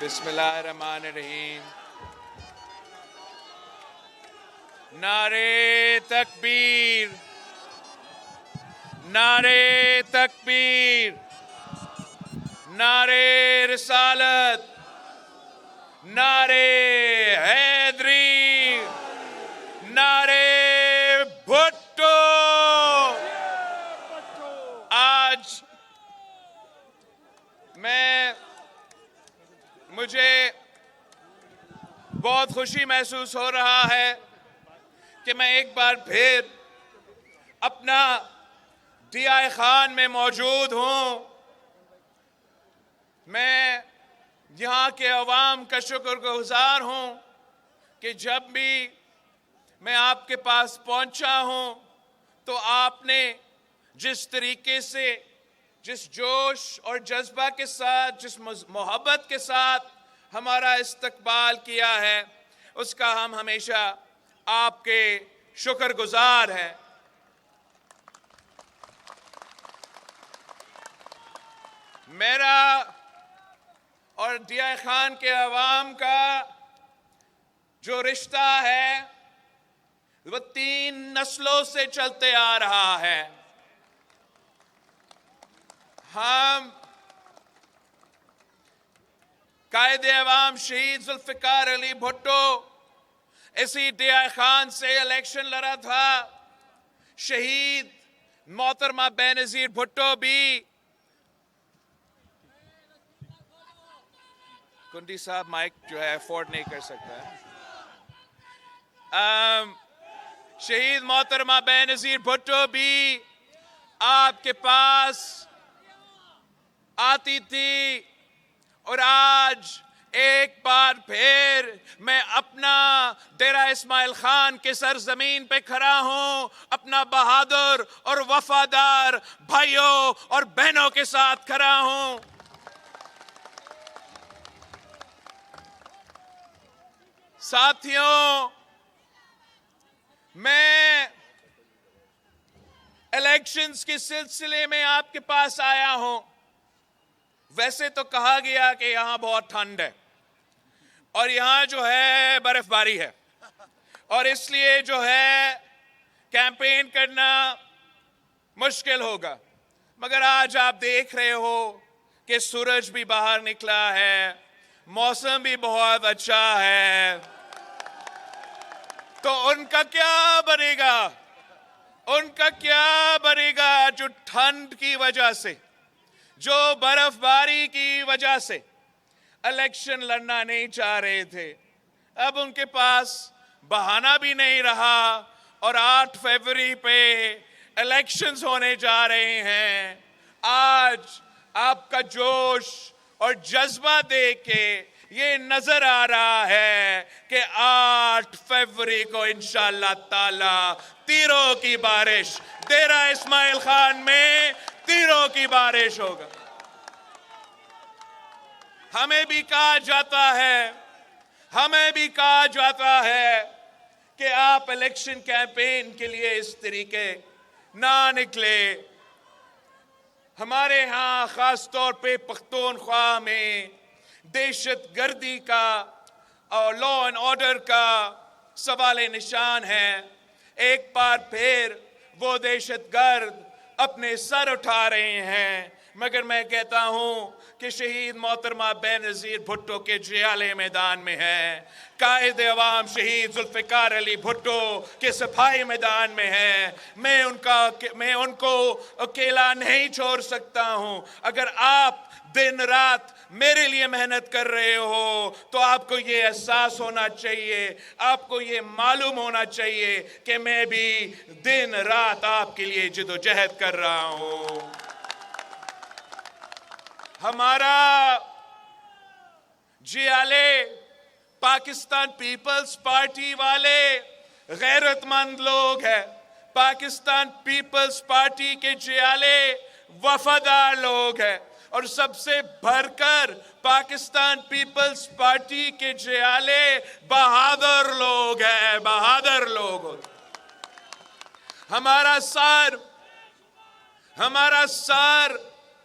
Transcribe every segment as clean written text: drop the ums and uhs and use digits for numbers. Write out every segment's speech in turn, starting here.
بسم اللہ الرحمن الرحیم. نعرے تکبیر، نعرے تکبیر، نعرے رسالت، نعرے حیدری، نعرے بھٹو. آج مجھے بہت خوشی محسوس ہو رہا ہے کہ میں ایک بار پھر اپنا ضیاء خان میں موجود ہوں. میں یہاں کے عوام کا شکر گزار ہوں کہ جب بھی میں آپ کے پاس پہنچا ہوں تو آپ نے جس طریقے سے، جس جوش اور جذبہ کے ساتھ، جس محبت کے ساتھ ہمارا استقبال کیا ہے، اس کا ہم ہمیشہ آپ کے شکر گزار ہیں. میرا اور ضیاء خان کے عوام کا جو رشتہ ہے وہ 3 نسلوں سے چلتے آ رہا ہے. ہم قائد عوام شہید ذوالفقار علی بھٹو اسی ضیاء خان سے الیکشن لڑا تھا. شہید محترمہ بینظیر بھٹو بھی، کنڈی صاحب مائک جو ہے افورڈ نہیں کر سکتا ہے. شہید محترمہ بینظیر بھٹو بھی آپ کے پاس آتی تھی، اور آج ایک بار پھر میں اپنا ڈیرہ اسماعیل خان کے سرزمین پہ کھڑا ہوں، اپنا بہادر اور وفادار بھائیوں اور بہنوں کے ساتھ کھڑا ہوں. ساتھیوں، میں الیکشنز کے سلسلے میں آپ کے پاس آیا ہوں. ویسے تو کہا گیا کہ یہاں بہت ٹھنڈ ہے اور یہاں جو ہے برف باری ہے، اور اس لیے جو ہے کیمپین کرنا مشکل ہوگا. مگر آج آپ دیکھ رہے ہو کہ سورج بھی باہر نکلا ہے، موسم بھی بہت اچھا ہے. تو ان کا کیا بنے گا؟ ان کا کیا بنے گا جو ٹھنڈ کی وجہ سے، جو برف باری کی وجہ سے الیکشن لڑنا نہیں چاہ رہے تھے؟ اب ان کے پاس بہانہ بھی نہیں رہا، اور 8 فروری پہ الیکشنز ہونے جا رہے ہیں. آج آپ کا جوش اور جذبہ دیکھ کے یہ نظر آ رہا ہے کہ 8 فروری کو انشاءاللہ تعالی تیروں کی بارش ڈیرہ اسماعیل خان میں، تیروں کی بارش ہوگا. ہمیں بھی کہا جاتا ہے کہ آپ الیکشن کیمپین کے لیے اس طریقے نہ نکلے. ہمارے ہاں خاص طور پہ پختونخوا میں دہشت گردی کا اور لا اینڈ آرڈر کا سوال نشان ہے. ایک بار پھر وہ دہشت گرد اپنے سر اٹھا رہے ہیں. مگر میں کہتا ہوں کہ شہید محترمہ بینظیر بھٹو کے جیالے میدان میں ہے، قائد عوام شہید ذوالفقار علی بھٹو کے سپاہی میدان میں ہے. میں ان کو اکیلا نہیں چھوڑ سکتا ہوں. اگر آپ دن رات میرے لیے محنت کر رہے ہو تو آپ کو یہ احساس ہونا چاہیے، آپ کو یہ معلوم ہونا چاہیے کہ میں بھی دن رات آپ کے لیے جد و جہد کر رہا ہوں. ہمارا جیالے پاکستان پیپلز پارٹی والے غیرت مند لوگ ہیں. پاکستان پیپلز پارٹی کے جیالے وفادار لوگ ہیں، اور سب سے بڑھ کر پاکستان پیپلز پارٹی کے جیالے بہادر لوگ ہیں، بہادر لوگ. ہمارا سر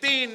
3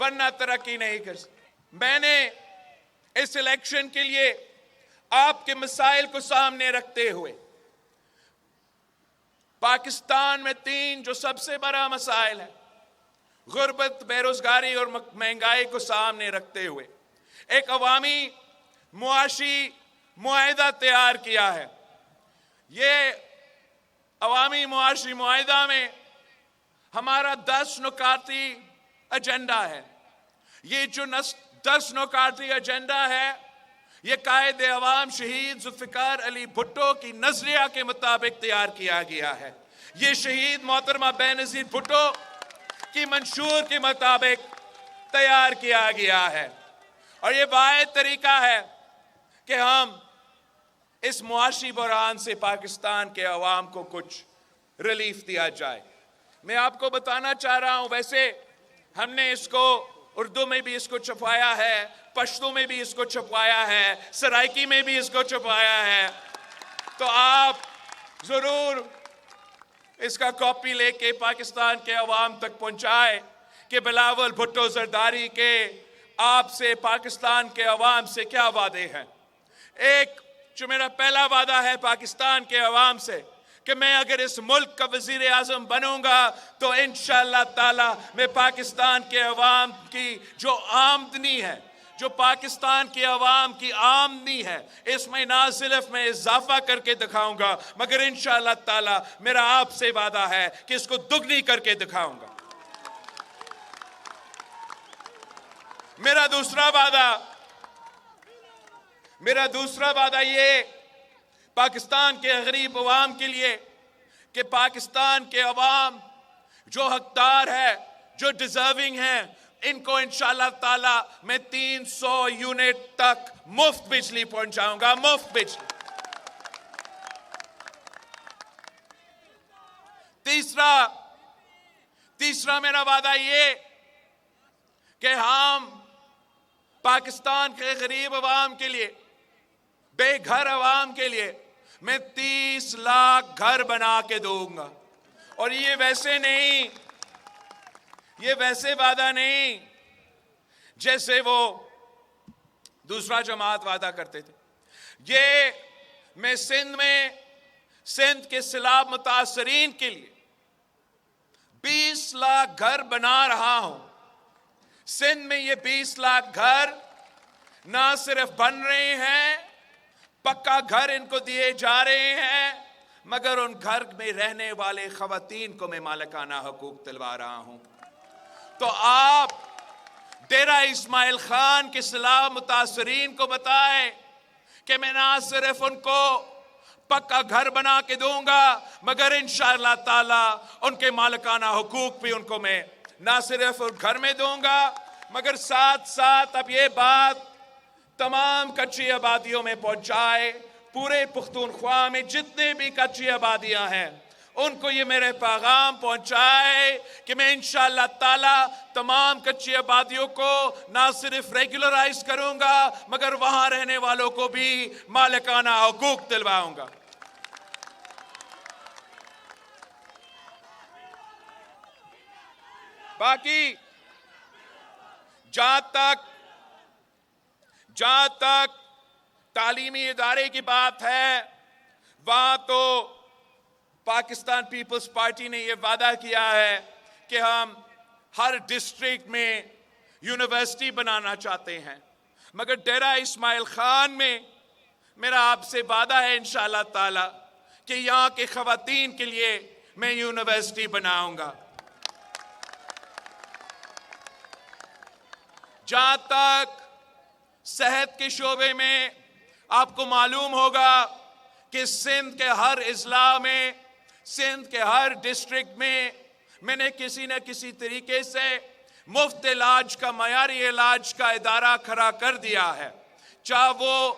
ورنہ ترقی نہیں کر سکتے۔ میں نے اس الیکشن کے لیے آپ کے مسائل کو سامنے رکھتے ہوئے پاکستان میں 3 جو سب سے بڑا مسائل ہے، غربت، بے روزگاری اور مہنگائی کو سامنے رکھتے ہوئے ایک عوامی معاشی معاہدہ تیار کیا ہے۔ یہ عوامی معاشی معاہدہ میں ہمارا 10 نکاتی ایجنڈا ہے۔ یہ جو 10 نکاتی ایجنڈا ہے یہ قائد عوام شہید ذوالفقار علی بھٹو کی نظریہ کے مطابق تیار کیا گیا ہے۔ یہ شہید محترمہ بینظیر بھٹو کی منشور کے مطابق تیار کیا گیا ہے، اور یہ واحد طریقہ ہے کہ ہم اس معاشی بحران سے پاکستان کے عوام کو کچھ ریلیف دیا جائے۔ میں آپ کو بتانا چاہ رہا ہوں، ویسے ہم نے اس کو اردو میں بھی اس کو چھپایا ہے، پشتو میں بھی اس کو چھپایا ہے، سرائکی میں بھی اس کو چھپایا ہے، تو آپ ضرور اس کا کاپی لے کے پاکستان کے عوام تک پہنچائے کہ بلاول بھٹو زرداری کے آپ سے، پاکستان کے عوام سے کیا وعدے ہیں۔ ایک جو میرا پہلا وعدہ ہے پاکستان کے عوام سے کہ میں اگر اس ملک کا وزیر اعظم بنوں گا تو انشاءاللہ تعالی میں پاکستان کے عوام کی جو آمدنی ہے، جو پاکستان کے عوام کی آمدنی ہے، اس میں نہ صرف میں اضافہ کر کے دکھاؤں گا مگر انشاءاللہ تعالی میرا آپ سے وعدہ ہے کہ اس کو دگنی کر کے دکھاؤں گا۔ میرا دوسرا وعدہ یہ پاکستان کے غریب عوام کے لیے کہ پاکستان کے عوام جو حقدار ہے، جو ڈیزرونگ ہیں، ان کو انشاءاللہ تعالی میں 300 یونٹ تک مفت بجلی پہنچاؤں گا، مفت بجلی۔ تیسرا میرا وعدہ یہ کہ ہم پاکستان کے غریب عوام کے لیے، بے گھر عوام کے لیے میں 30 لاکھ گھر بنا کے دوں گا، اور یہ ویسے وعدہ نہیں جیسے وہ دوسرا جماعت وعدہ کرتے تھے۔ یہ میں سندھ کے سیلاب متاثرین کے لیے 20 لاکھ گھر بنا رہا ہوں۔ سندھ میں یہ 20 لاکھ گھر نہ صرف بن رہے ہیں، پکا گھر ان کو دیے جا رہے ہیں، مگر ان گھر میں رہنے والے خواتین کو میں مالکانہ حقوق دلوا رہا ہوں۔ تو آپ ڈیرہ اسماعیل خان کے سیلاب متاثرین کو بتائیں کہ میں نہ صرف ان کو پکا گھر بنا کے دوں گا مگر انشاءاللہ تعالی ان کے مالکانہ حقوق بھی ان کو میں نہ صرف گھر میں دوں گا، مگر ساتھ ساتھ اب یہ بات تمام کچی آبادیوں میں پہنچائے، پورے پختونخوا میں جتنے بھی کچی آبادیاں ہیں ان کو یہ میرے پیغام پہنچائے کہ میں انشاءاللہ تعالی تمام کچی آبادیوں کو نہ صرف ریگولرائز کروں گا مگر وہاں رہنے والوں کو بھی مالکانہ حقوق دلواؤں گا۔ باقی جہاں تک تعلیمی ادارے کی بات ہے، وہاں تو پاکستان پیپلز پارٹی نے یہ وعدہ کیا ہے کہ ہم ہر ڈسٹرکٹ میں یونیورسٹی بنانا چاہتے ہیں، مگر ڈیرہ اسماعیل خان میں میرا آپ سے وعدہ ہے انشاءاللہ تعالی کہ یہاں کے خواتین کے لیے میں یونیورسٹی بناؤں گا۔ جہاں تک صحت کے شعبے میں آپ کو معلوم ہوگا کہ سندھ کے ہر اضلاع میں، سندھ کے ہر ڈسٹرکٹ میں نے کسی نہ کسی طریقے سے مفت علاج کا، معیاری علاج کا ادارہ کھڑا کر دیا ہے، چاہے وہ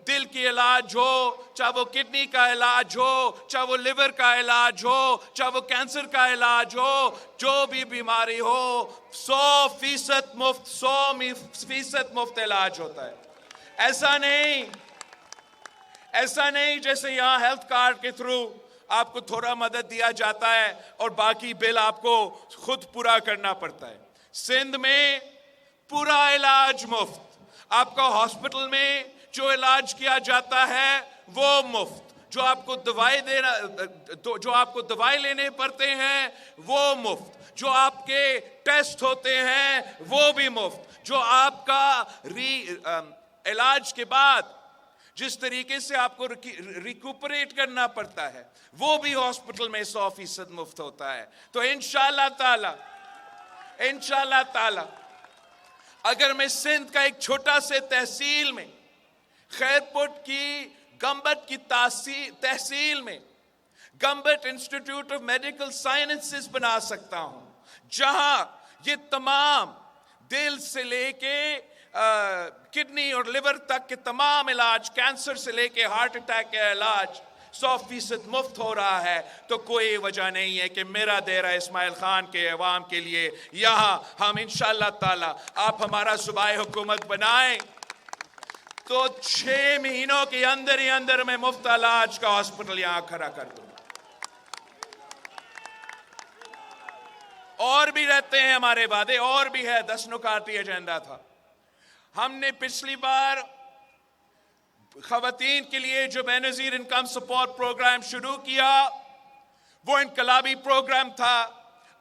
دل کی علاج ہو، چاہے وہ کڈنی کا علاج ہو، چاہے وہ لیور کا علاج ہو، چاہے وہ کینسر کا علاج ہو، جو بھی بیماری ہو 100% مفت، 100% مفت علاج ہوتا ہے۔ ایسا نہیں جیسے یہاں ہیلتھ کارڈ کے تھرو آپ کو تھوڑا مدد دیا جاتا ہے اور باقی بل آپ کو خود پورا کرنا پڑتا ہے۔ سندھ میں پورا علاج مفت. آپ کا ہاسپٹل میں جو علاج کیا جاتا ہے وہ مفت. جو آپ کو دوائی لینے پڑتے ہیں وہ مفت. جو آپ کے ٹیسٹ ہوتے ہیں وہ بھی مفت. جو آپ کا علاج کے بعد جس طریقے سے آپ کو ریکوپریٹ کرنا پڑتا ہے وہ بھی ہاسپٹل میں 100% مفت ہوتا ہے. تو انشاءاللہ تعالی اگر میں سندھ کا ایک چھوٹا سے تحصیل میں خیرپٹ کی گمبٹ کی تحصیل میں Gambat institute of medical sciences بنا سکتا ہوں, جہاں یہ تمام دل سے لے کے کڈنی اور لیور تک کے تمام علاج, کینسر سے لے کے ہارٹ اٹیک کا علاج 100% مفت ہو رہا ہے, تو کوئی وجہ نہیں ہے کہ میرا ڈیرہ اسماعیل خان کے عوام کے لیے یہاں ہم انشاءاللہ تعالی آپ ہمارا صوبائی حکومت بنائیں تو 6 مہینوں کے اندر ہی اندر میں مفت علاج کا ہاسپٹل یہاں کھڑا کر دوں. اور بھی رہتے ہیں ہمارے وعدے, اور بھی ہے. 10 نکاتی ایجنڈا تھا. ہم نے پچھلی بار خواتین کے لیے جو بے نظیر انکم سپورٹ پروگرام شروع کیا وہ انقلابی پروگرام تھا.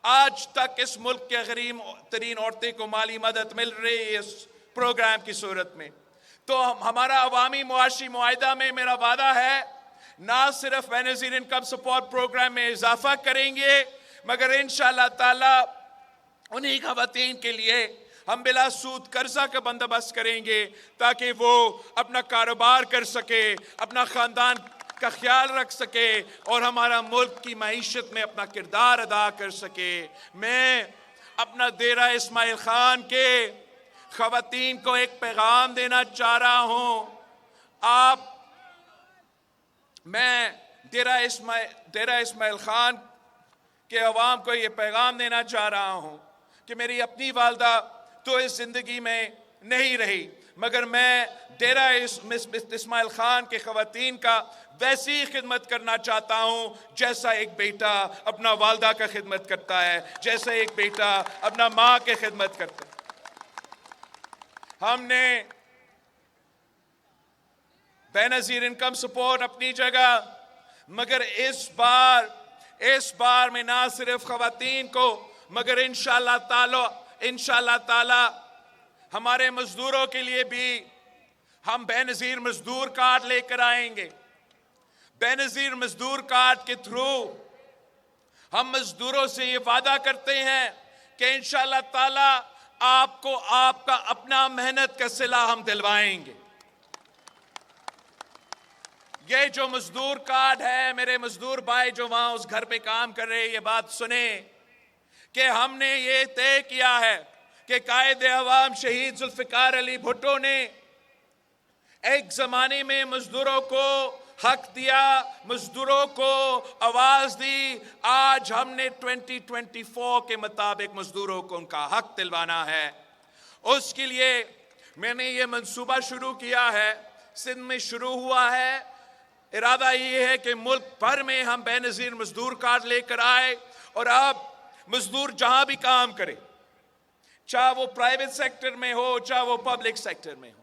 آج تک اس ملک کے غریب ترین عورتیں کو مالی مدد مل رہی ہے اس پروگرام کی صورت میں. تو ہمارا عوامی معاشی معاہدہ میں میرا وعدہ ہے نہ صرف بے نظیر انکم سپورٹ پروگرام میں اضافہ کریں گے مگر انشاءاللہ تعالی انہی خواتین کے لیے ہم بلا سود قرضہ کا بندوبست کریں گے تاکہ وہ اپنا کاروبار کر سکے, اپنا خاندان کا خیال رکھ سکے اور ہمارا ملک کی معیشت میں اپنا کردار ادا کر سکے. میں اپنا ڈیرہ اسماعیل خان کے خواتین کو ایک پیغام دینا چاہ رہا ہوں. میں ڈیرہ اسماعیل خان کے عوام کو یہ پیغام دینا چاہ رہا ہوں کہ میری اپنی والدہ تو اس زندگی میں نہیں رہی مگر میں ڈیرہ اسماعیل خان کے خواتین کا ویسی خدمت کرنا چاہتا ہوں جیسا ایک بیٹا اپنا والدہ کا خدمت کرتا ہے, جیسا ایک بیٹا اپنا ماں کے خدمت کرتا ہے. ہم نے بے نظیر انکم سپورٹ اپنی جگہ مگر اس بار میں نہ صرف خواتین کو مگر انشاءاللہ تعالی ہمارے مزدوروں کے لیے بھی ہم بے نظیر مزدور کارڈ لے کر آئیں گے. بے نظیر مزدور کارڈ کے تھرو ہم مزدوروں سے یہ وعدہ کرتے ہیں کہ انشاءاللہ تعالی آپ کو آپ کا اپنا محنت کا صلہ ہم دلوائیں گے. یہ جو مزدور کارڈ ہے, میرے مزدور بھائی جو وہاں اس گھر پہ کام کر رہے یہ بات سنیں کہ ہم نے یہ طے کیا ہے کہ قائد عوام شہید ذوالفقار علی بھٹو نے ایک زمانے میں مزدوروں کو حق دیا, مزدوروں کو آواز دی. آج ہم نے 2024 کے مطابق مزدوروں کو ان کا حق دلوانا ہے. اس کے لیے میں نے یہ منصوبہ شروع کیا ہے, سندھ میں شروع ہوا ہے. ارادہ یہ ہے کہ ملک بھر میں ہم بے نظیر مزدور کارڈ لے کر آئے اور اب مزدور جہاں بھی کام کرے, چاہے وہ پرائیویٹ سیکٹر میں ہو چاہے وہ پبلک سیکٹر میں ہو,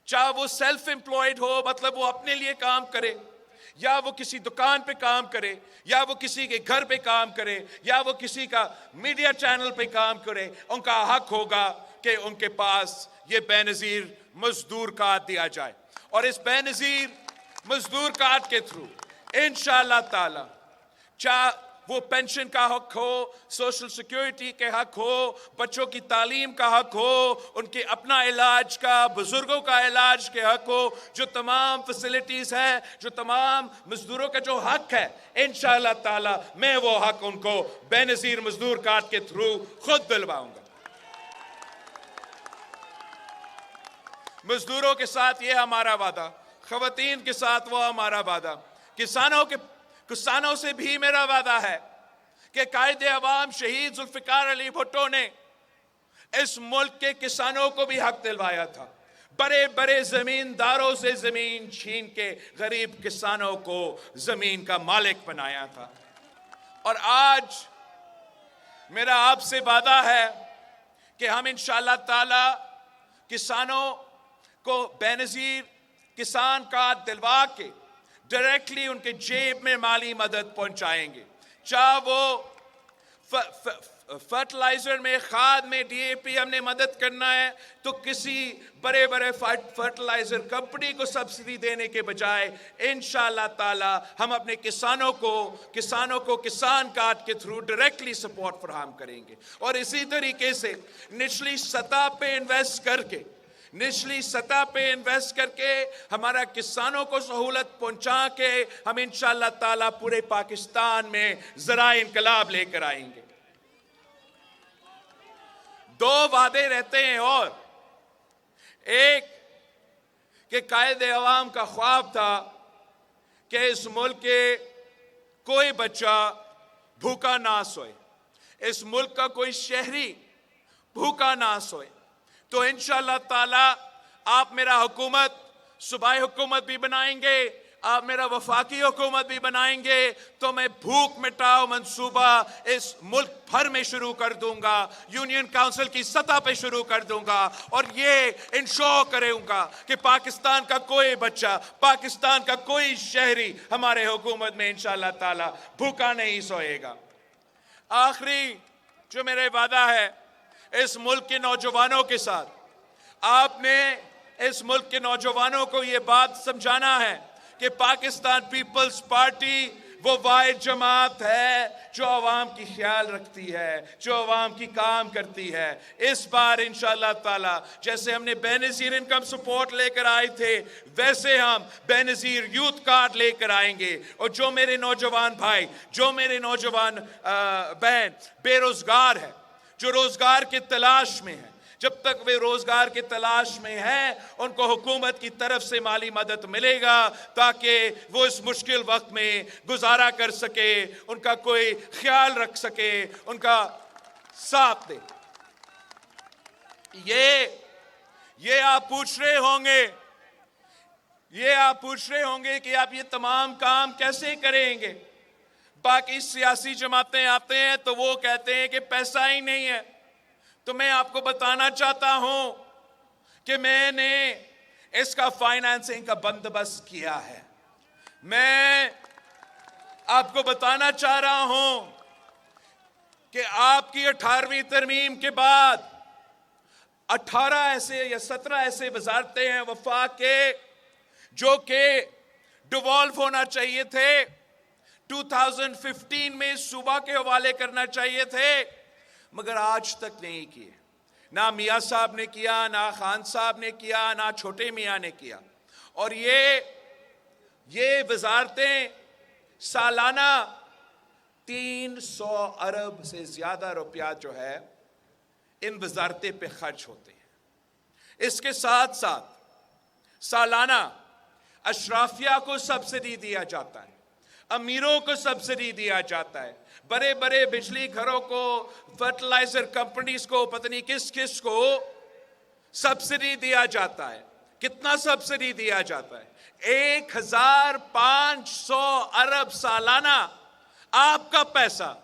چاہے وہ سیلف امپلائڈ ہو مطلب وہ اپنے لیے کام کرے یا وہ کسی دکان پہ کام کرے یا وہ کسی کے گھر پہ کام کرے یا وہ کسی کا میڈیا چینل پہ کام کرے, ان کا حق ہوگا کہ ان کے پاس یہ بے نظیر مزدور کارڈ دیا جائے. اور اس بے نظیر مزدور کارڈ کے تھرو انشاءاللہ تعالی چاہے وہ پینشن کا حق ہو, سوشل سیکیورٹی کے حق ہو, بچوں کی تعلیم کا حق ہو, ان کے اپنا علاج کا, بزرگوں کا علاج کے حق ہو, جو تمام فیسلٹیز ہیں, جو تمام مزدوروں کا جو حق ہے انشاءاللہ تعالی میں وہ حق ان کو بے نظیر مزدور کارڈ کے تھرو خود دلواؤں گا. مزدوروں کے ساتھ یہ ہمارا وعدہ, خواتین کے ساتھ وہ ہمارا وعدہ, کسانوں سے بھی میرا وعدہ ہے کہ قائد عوام شہید ذوالفقار علی بھٹو نے اس ملک کے کسانوں کو بھی حق دلوایا تھا. بڑے بڑے زمینداروں سے زمین چھین کے غریب کسانوں کو زمین کا مالک بنایا تھا. اور آج میرا آپ سے وعدہ ہے کہ ہم انشاءاللہ تعالی کسانوں کو بے نظیر کسان کارڈ دلوا کے ڈائریکٹلی ان کے جیب میں مالی مدد پہنچائیں گے. چاہے وہ فرٹیلائزر میں، کھاد میں، ڈی اے پی ہم نے مدد کرنا ہے تو کسی بڑے بڑے فرٹیلائزر کمپنی کو سبسڈی دینے کے بجائے انشاءاللہ تعالی ہم اپنے کسانوں کو کسان کارڈ کے تھرو ڈائریکٹلی سپورٹ فراہم کریں گے. اور اسی طریقے سے نچلی سطح پہ انویسٹ کر کے ہمارا کسانوں کو سہولت پہنچا کے ہم انشاءاللہ تعالی پورے پاکستان میں زرعی انقلاب لے کر آئیں گے. 2 وعدے رہتے ہیں، اور ایک کہ قائد عوام کا خواب تھا کہ اس ملک کے کوئی بچہ بھوکا نہ سوئے، اس ملک کا کوئی شہری بھوکا نہ سوئے. تو انشاءاللہ تعالی آپ میرا حکومت صوبائی حکومت بھی بنائیں گے، آپ میرا وفاقی حکومت بھی بنائیں گے تو میں بھوک مٹاؤ منصوبہ اس ملک بھر میں شروع کر دوں گا، یونین کاؤنسل کی سطح پہ شروع کر دوں گا، اور یہ انشور کروں گا کہ پاکستان کا کوئی بچہ، پاکستان کا کوئی شہری ہمارے حکومت میں انشاءاللہ تعالی بھوکا نہیں سوئے گا. آخری جو میرے وعدہ ہے اس ملک کے نوجوانوں کے ساتھ، آپ نے اس ملک کے نوجوانوں کو یہ بات سمجھانا ہے کہ پاکستان پیپلز پارٹی وہ واحد جماعت ہے جو عوام کی خیال رکھتی ہے، جو عوام کی کام کرتی ہے. اس بار انشاءاللہ تعالی جیسے ہم نے بے نظیر انکم سپورٹ لے کر آئے تھے، ویسے ہم بے نظیر یوتھ کارڈ لے کر آئیں گے. اور جو میرے نوجوان بھائی، جو میرے نوجوان بہن بے روزگار ہیں، جو روزگار کی تلاش میں ہیں، جب تک وہ روزگار کی تلاش میں ہیں ان کو حکومت کی طرف سے مالی مدد ملے گا تاکہ وہ اس مشکل وقت میں گزارا کر سکے، ان کا کوئی خیال رکھ سکے، ان کا ساتھ دے. یہ آپ پوچھ رہے ہوں گے کہ آپ یہ تمام کام کیسے کریں گے. باقی سیاسی جماعتیں آتے ہیں تو وہ کہتے ہیں کہ پیسہ ہی نہیں ہے. تو میں آپ کو بتانا چاہتا ہوں کہ میں نے اس کا فائنانسنگ کا بندوبست کیا ہے. میں آپ کو بتانا چاہ رہا ہوں کہ آپ کی 18ویں ترمیم کے بعد 18 ایسے یا 17 ایسے وزارتیں ہیں وفاق کے جو کہ ڈیوالو ہونا چاہیے تھے، 2015 میں صوبہ کے حوالے کرنا چاہیے تھے، مگر آج تک نہیں کیے. نہ میاں صاحب نے کیا، نہ خان صاحب نے کیا، نہ چھوٹے میاں نے کیا. اور یہ وزارتیں سالانہ 300 ارب سے زیادہ روپیہ جو ہے ان وزارتیں پہ خرچ ہوتے ہیں. اس کے ساتھ ساتھ سالانہ اشرافیہ کو سبسڈی دیا جاتا ہے، امیروں کو سبسڈی دیا جاتا ہے، بڑے بڑے بجلی گھروں کو، فرٹیلائزر کمپنیز کو، پتہ نہیں کس کو سبسڈی دیا جاتا ہے. کتنا سبسڈی دیا جاتا ہے؟ 1500 ارب سالانہ آپ کا پیسہ،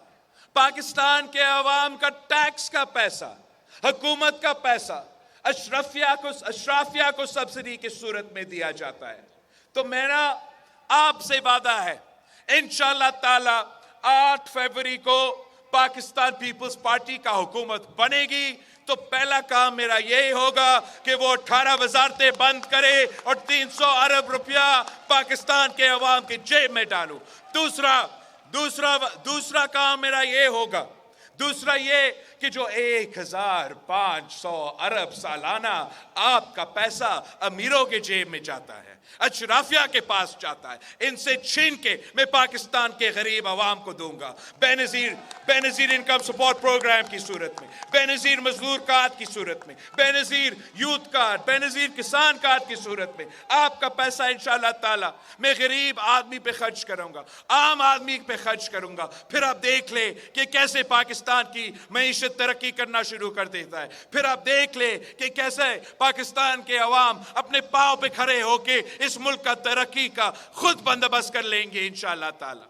پاکستان کے عوام کا ٹیکس کا پیسہ، حکومت کا پیسہ اشرافیہ کو سبسڈی کی صورت میں دیا جاتا ہے. تو میرا آپ سے وعدہ ہے انشاءاللہ تعالی 8 فروری کو پاکستان پیپلز پارٹی کا حکومت بنے گی تو پہلا کام میرا یہی ہوگا کہ وہ 18 وزارتیں بند کرے اور 300 ارب روپیہ پاکستان کے عوام کی جیب میں ڈالوں. دوسرا کام میرا یہ ہوگا، دوسرا یہ کہ جو 1500 ارب سالانہ آپ کا پیسہ امیروں کے جیب میں جاتا ہے، اشرافیہ کے پاس جاتا ہے، ان سے چھین کے میں پاکستان کے غریب عوام کو دوں گا. بے نظیر انکم سپورٹ پروگرام کی صورت میں، بے نظیر مزدور کارڈ کی صورت میں، بے نظیر یوتھ کارڈ، بے نظیر کسان کارڈ کی صورت میں آپ کا پیسہ انشاءاللہ تعالی میں غریب آدمی پہ خرچ کروں گا، عام آدمی پہ خرچ کروں گا. پھر آپ دیکھ لیں کہ کیسے پاکستان کی معیشت ترقی کرنا شروع کر دیتا ہے. پھر آپ دیکھ لیں کہ کیسے پاکستان کے عوام اپنے پاؤں پہ کھڑے ہو کے اس ملک کا ترقی کا خود بندوبست کر لیں گے انشاءاللہ تعالی.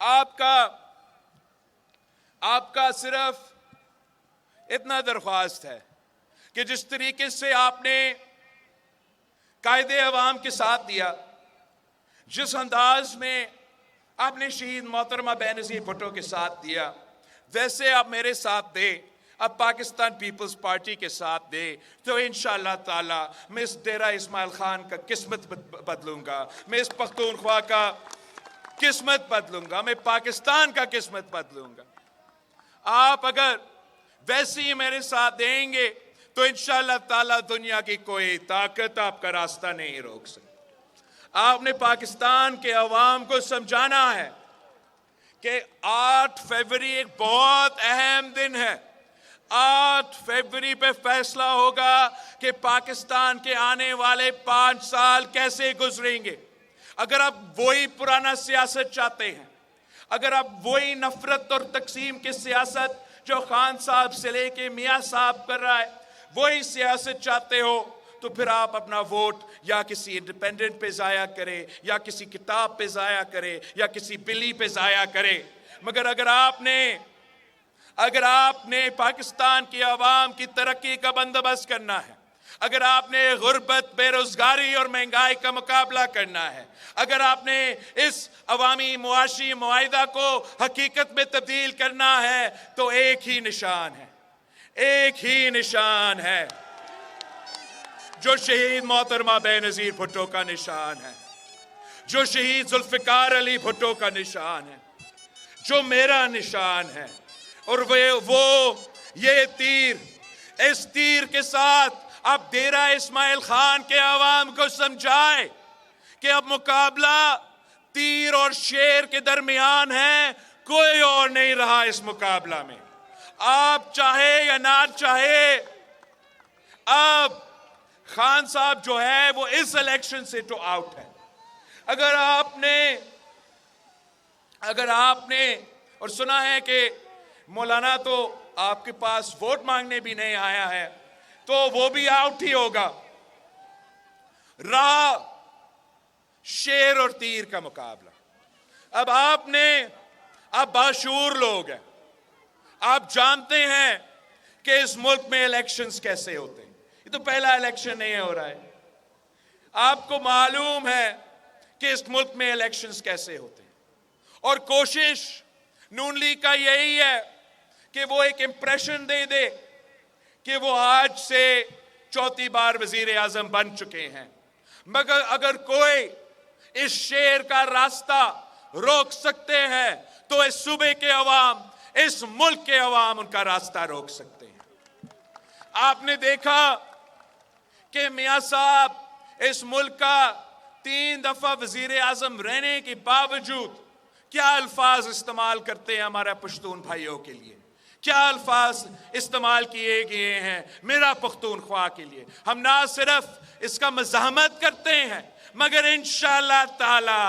آپ کا صرف اتنا درخواست ہے کہ جس طریقے سے آپ نے قائد عوام کے ساتھ دیا، جس انداز میں آپ نے شہید محترمہ بینظیر بھٹو کے ساتھ دیا، ویسے آپ میرے ساتھ دیں، اب پاکستان پیپلز پارٹی کے ساتھ دے، تو انشاءاللہ تعالی میں اس ڈیرہ اسماعیل خان کا قسمت بدلوں گا، میں اس پختونخوا کا قسمت بدلوں گا، میں پاکستان کا قسمت بدلوں گا۔ آپ اگر ویسے ہی میرے ساتھ دیں گے تو انشاءاللہ تعالی دنیا کی کوئی طاقت آپ کا راستہ نہیں روک سکتی۔ آپ نے پاکستان کے عوام کو سمجھانا ہے کہ 8 فروری ایک بہت اہم دن ہے۔ 8 فروری پہ فیصلہ ہوگا کہ پاکستان کے آنے والے 5 سال کیسے گزریں گے۔ اگر آپ وہی پرانا سیاست چاہتے ہیں، اگر آپ وہی نفرت اور تقسیم کی سیاست جو خان صاحب سے لے کے میاں صاحب کر رہا ہے، وہی سیاست چاہتے ہو، تو پھر آپ اپنا ووٹ یا کسی انڈیپینڈنٹ پہ ضائع کرے، یا کسی کتاب پہ ضائع کرے، یا کسی بلی پہ ضائع کرے۔ مگر اگر آپ نے پاکستان کی عوام کی ترقی کا بندوبست کرنا ہے، اگر آپ نے غربت، بے روزگاری اور مہنگائی کا مقابلہ کرنا ہے، اگر آپ نے اس عوامی معاشی معاہدہ کو حقیقت میں تبدیل کرنا ہے، تو ایک ہی نشان ہے جو شہید محترمہ بینظیر بھٹو کا نشان ہے، جو شہید ذوالفقار علی بھٹو کا نشان ہے، جو میرا نشان ہے۔ اور وہ یہ تیر، اس تیر کے ساتھ اب ڈیرہ اسماعیل خان کے عوام کو سمجھائے کہ اب مقابلہ تیر اور شیر کے درمیان ہے، کوئی اور نہیں رہا اس مقابلہ میں۔ آپ چاہے یا نہ چاہے، اب خان صاحب جو ہے وہ اس الیکشن سے تو آؤٹ ہے۔ اگر آپ نے اور سنا ہے کہ مولانا تو آپ کے پاس ووٹ مانگنے بھی نہیں آیا ہے، تو وہ بھی آؤٹ ہی ہوگا۔ رہا شیر اور تیر کا مقابلہ۔ اب باشعور لوگ ہیں، آپ جانتے ہیں کہ اس ملک میں الیکشنز کیسے ہوتے ہیں۔ یہ تو پہلا الیکشن نہیں ہو رہا ہے، آپ کو معلوم ہے کہ اس ملک میں الیکشنز کیسے ہوتے ہیں۔ اور کوشش نون لیگ کا یہی ہے کہ وہ ایک امپریشن دے دے کہ وہ آج سے 4تھی بار وزیر اعظم بن چکے ہیں۔ مگر اگر کوئی اس شیر کا راستہ روک سکتے ہیں تو اس صوبے کے عوام، اس ملک کے عوام ان کا راستہ روک سکتے ہیں۔ آپ نے دیکھا کہ میاں صاحب اس ملک کا 3 دفعہ وزیر اعظم رہنے کے باوجود کیا الفاظ استعمال کرتے ہیں ہمارا پشتون بھائیوں کے لیے، کیا الفاظ استعمال کیے گئے ہیں میرا پختونخوا کے لیے۔ ہم نہ صرف اس کا مزاحمت کرتے ہیں، مگر انشاءاللہ تعالی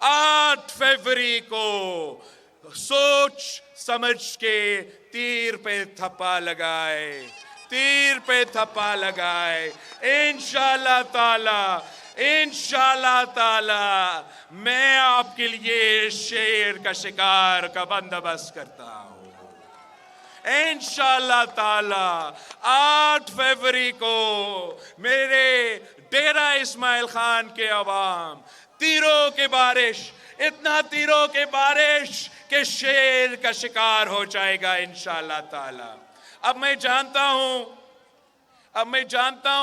8 فروری کو سوچ سمجھ کے تیر پہ تھپا لگائے، انشاءاللہ تعالی میں آپ کے لیے شیر کا شکار کا بندوبست کرتا ہوں۔ انشاءاللہ تعالی 8 فروری کو میرے ڈیرہ اسماعیل خان کے عوام تیروں کی بارش، اتنا تیروں کی بارش کہ شیر کا شکار ہو جائے گا انشاءاللہ تعالی۔ اب میں جانتا ہوں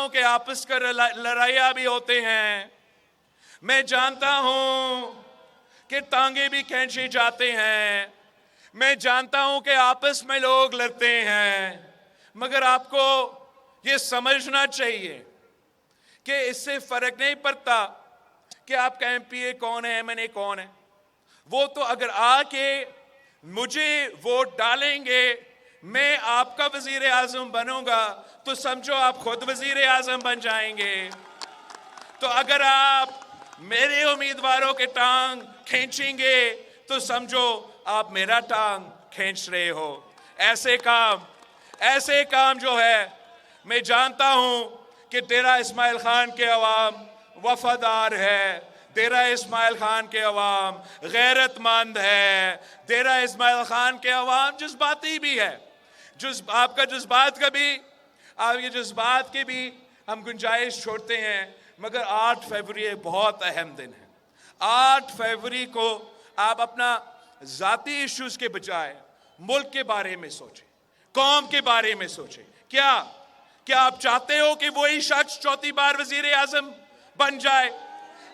کہ آپس کا لڑائیاں بھی ہوتے ہیں، میں جانتا ہوں کہ ٹانگیں بھی کھینچی جاتے ہیں، میں جانتا ہوں کہ آپس میں لوگ لڑتے ہیں، مگر آپ کو یہ سمجھنا چاہیے کہ اس سے فرق نہیں پڑتا کہ آپ کا MP کون ہے، MNA کون ہے۔ وہ تو اگر آ کے مجھے ووٹ ڈالیں گے، میں آپ کا وزیر اعظم بنوں گا، تو سمجھو آپ خود وزیر اعظم بن جائیں گے۔ تو اگر آپ میرے امیدواروں کے ٹانگ کھینچیں گے تو سمجھو آپ میرا ٹانگ کھینچ رہے ہو۔ ایسے کام جو ہے، میں جانتا ہوں کہ ڈیرہ اسماعیل خان کے عوام وفادار ہے، ڈیرہ اسماعیل خان کے عوام غیرت مند ہے. ڈیرہ اسماعیل خان کے عوام جذباتی بھی ہے. آپ کا جذبات کا بھی، آپ کے جذبات کے بھی ہم گنجائش چھوڑتے ہیں، مگر 8 فروری ایک بہت اہم دن ہے. 8 فروری کو آپ اپنا ذاتی ایشوز کے بجائے ملک کے بارے میں سوچیں، قوم کے بارے میں سوچیں. کیا آپ چاہتے ہو کہ وہی شخص 4تھی بار وزیر اعظم بن جائے؟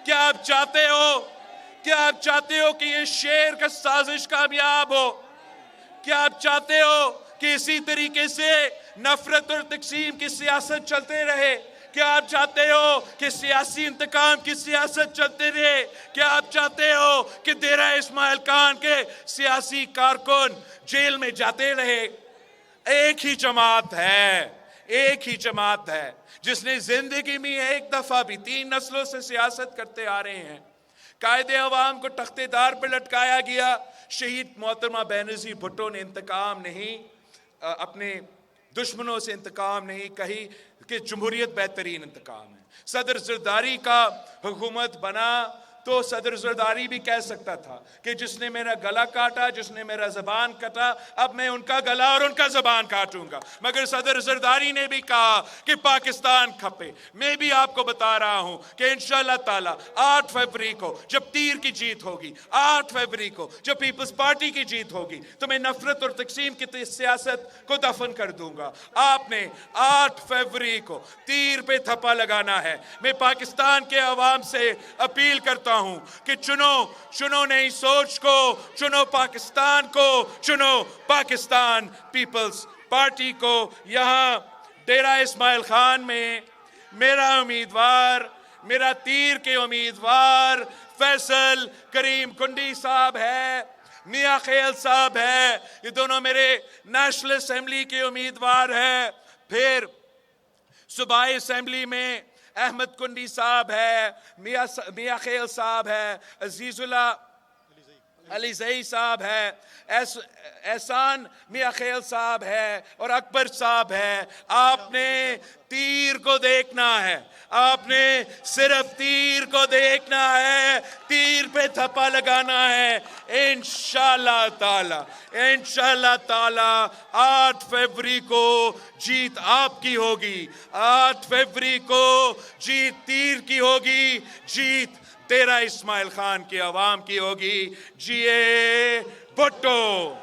کیا آپ چاہتے ہو کہ یہ شیر کا سازش کامیاب ہو؟ کیا آپ چاہتے ہو کہ اسی طریقے سے نفرت اور تقسیم کی سیاست چلتے رہے؟ کیا آپ چاہتے ہو کہ سیاسی انتقام کی سیاست چلتے رہے؟ کیا آپ چاہتے ہو کہ ڈیرہ اسماعیل خان کے سیاسی کارکن جیل میں جاتے رہے؟ ایک ہی جماعت ہے جس نے زندگی میں ایک دفعہ بھی 3 نسلوں سے سیاست کرتے آ رہے ہیں. قائد عوام کو تختے دار پر لٹکایا گیا. شہید محترمہ بینظیر بھٹو نے انتقام نہیں، اپنے دشمنوں سے انتقام نہیں کہی کہ جمہوریت بہترین انتقام ہے. صدر زرداری کا حکومت بنا تو صدر زرداری بھی کہہ سکتا تھا کہ جس نے میرا گلا کاٹا، جس نے میرا زبان کاٹا، اب میں ان کا گلا اور ان کا زبان کاٹوں گا. مگر صدر زرداری نے بھی کہا کہ پاکستان کھپے. میں بھی آپ کو بتا رہا ہوں کہ انشاءاللہ تعالی 8 فروری کو جب تیر کی جیت ہوگی، 8 فروری کو جب پیپلز پارٹی کی جیت ہوگی، تو میں نفرت اور تقسیم کی سیاست کو دفن کر دوں گا. آپ نے 8 فروری کو تیر پہ تھپا لگانا ہے. میں پاکستان کے عوام سے اپیل کرتا ہوں کہ چنو نئی سوچ کو، چنو پاکستان کو، چنو پاکستان پیپلز پارٹی کو. یہاں ڈیرہ اسماعیل خان میں میرا تیر کے امیدوار فیصل کریم کنڈی صاحب ہے، میاں خیل صاحب ہے. یہ دونوں میرے نیشنل اسمبلی کے امیدوار ہیں. پھر صوبائی اسمبلی میں احمد کنڈی صاحب ہے، میاں خیل صاحب ہے، عزیز اللہ علی زئی صاحب ہے، احسان میاں خیل صاحب ہے اور اکبر صاحب ہے. آپ نے تیر کو دیکھنا ہے، آپ نے صرف تیر کو دیکھنا ہے، تیر پہ تھپا لگانا ہے. انشاءاللہ تعالی 8 فروری کو جیت آپ کی ہوگی. 8 فروری کو جیت تیر کی ہوگی، جیت ڈیرہ اسماعیل خان کے عوام کی ہوگی. جیے بھٹو.